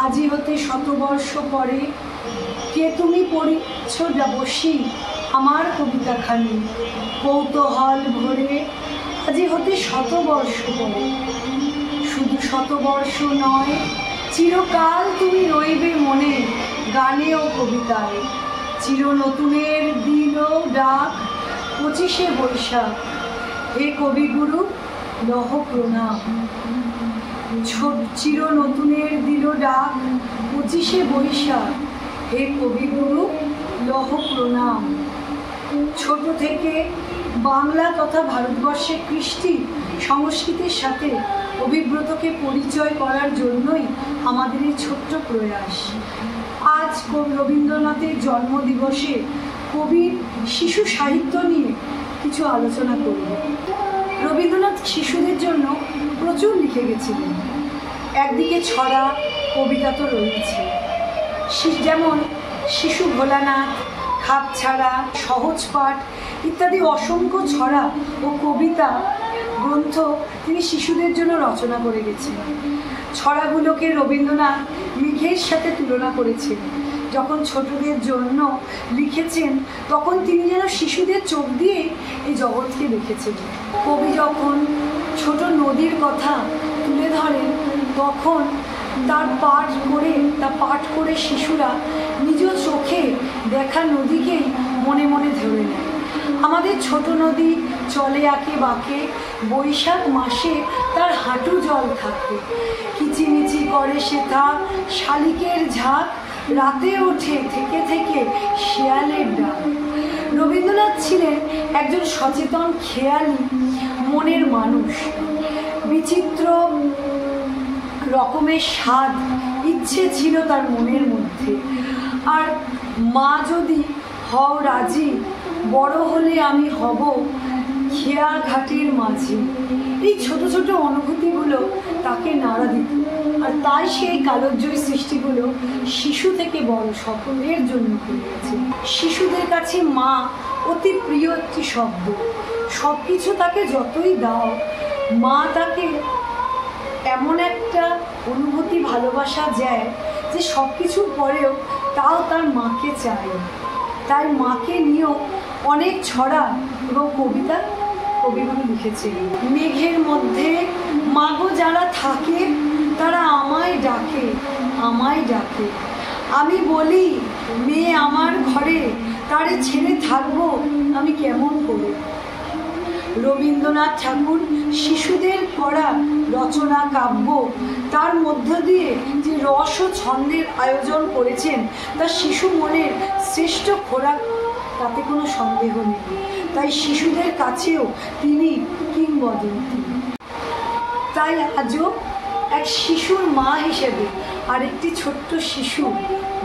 আজি হতে শতবর্ষ পরে কে তুমি পড়িছ বসি আমার কবিতাখানি কৌতূহল ভরে। আজি হতে শতবর্ষ পরে, শুধু শতবর্ষ নয়, চিরকাল তুমি রইবে মনে গানে ও কবিতায়। চির নতুনের দিল ডাক 25শে বৈশাখ, হে কবিগুরু লহ প্রণাম। চির নতুনের দিল ডাক 25শে বৈশাখ, হে কবিগুরু লহ প্রণাম। ছোট থেকে বাংলা তথা ভারতবর্ষের কৃষ্টি সংস্কৃতির সাথে অভিব্রতকে পরিচয় করার জন্যই আমাদের এই ছোট্ট প্রয়াস। আজ রবীন্দ্রনাথের জন্মদিবসে কবির শিশু সাহিত্য নিয়ে কিছু আলোচনা করব। রবীন্দ্রনাথ শিশুদের জন্য প্রচুর লিখে গেছিলেন। একদিকে ছড়া কবিতা তো রয়েছে, যেমন শিশু ভোলানাথ, খাপছাড়া, সহজ পাঠ ইত্যাদি অসংখ্য ছড়া ও কবিতা গ্রন্থ তিনি শিশুদের জন্য রচনা করে গেছেন। ছড়াগুলোকে রবীন্দ্রনাথ মেঘের সাথে তুলনা করেছেন। যখন ছোটদের জন্য লিখেছেন তখন তিনি যেন শিশুদের চোখ দিয়ে এই জগৎকে দেখেছেন। কবি যখন ছোট নদীর কথা তুলে ধরেন তখন তার পাঠ করে শিশুরা নিজ চোখে দেখা নদীকেই মনে মনে ধরে নেয়। আমাদের ছোট নদী চলে আঁকে বাঁকে, বৈশাখ মাসে তার হাঁটু জল থাকে। কিচিমিচি করে সে থাক শালিকের ঝাঁক, রাতে ওঠে থেকে থেকে শেয়ালের ডাক। রবীন্দ্রনাথ ছিলেন একজন সচেতন খেয়ালি মনের মানুষ। বিচিত্র রকমের স্বাদ ইচ্ছে ছিল তার মনের মধ্যে। আর মা যদি হও রাজি, বড় হলে আমি হব খেয়া ঘাটের মাঝি। এই ছোট ছোট অনুভূতিগুলো তাকে নাড়া দিত, আর তাই সেই কালোজ্জয়ী সৃষ্টিগুলো শিশু থেকে বড় সকলের জন্য করেছে। শিশুদের কাছে মা অতি প্রিয় একটি শব্দ। সব কিছু তাকে যতই দাও, মা তাকে এমন একটা অনুভূতি ভালোবাসা দেয় যে সব কিছুর পরেও তাও তার মাকে চায়। তাই মাকে নিয়েও অনেক ছড়া এবং কবিতা কবিগুলো লিখেছেন। মেঘের মধ্যে মাগো যারা থাকে তারা আমায় ডাকে, আমায় ডাকে। আমি বলি মেয়ে আমার ঘরে, তারে ছেড়ে থাকবো আমি কেমন করে। রবীন্দ্রনাথ ঠাকুর শিশুদের করা রচনা কাব্য তার মধ্য দিয়ে যে রস ও ছন্দের আয়োজন করেছেন তা শিশু মনের শ্রেষ্ঠ খোরাক, তাতে কোনো সন্দেহ নেই। তাই শিশুদের কাছেও তিনি কিংবদন্তি। তাই আজও এক শিশুর মা হিসেবে আরেকটি ছোট্ট শিশু,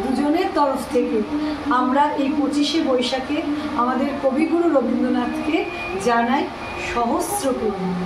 দুজনের তরফ থেকে আমরা এই 25শে বৈশাখে আমাদের কবিগুরু রবীন্দ্রনাথকে জানাই সহস্র প্রণাম।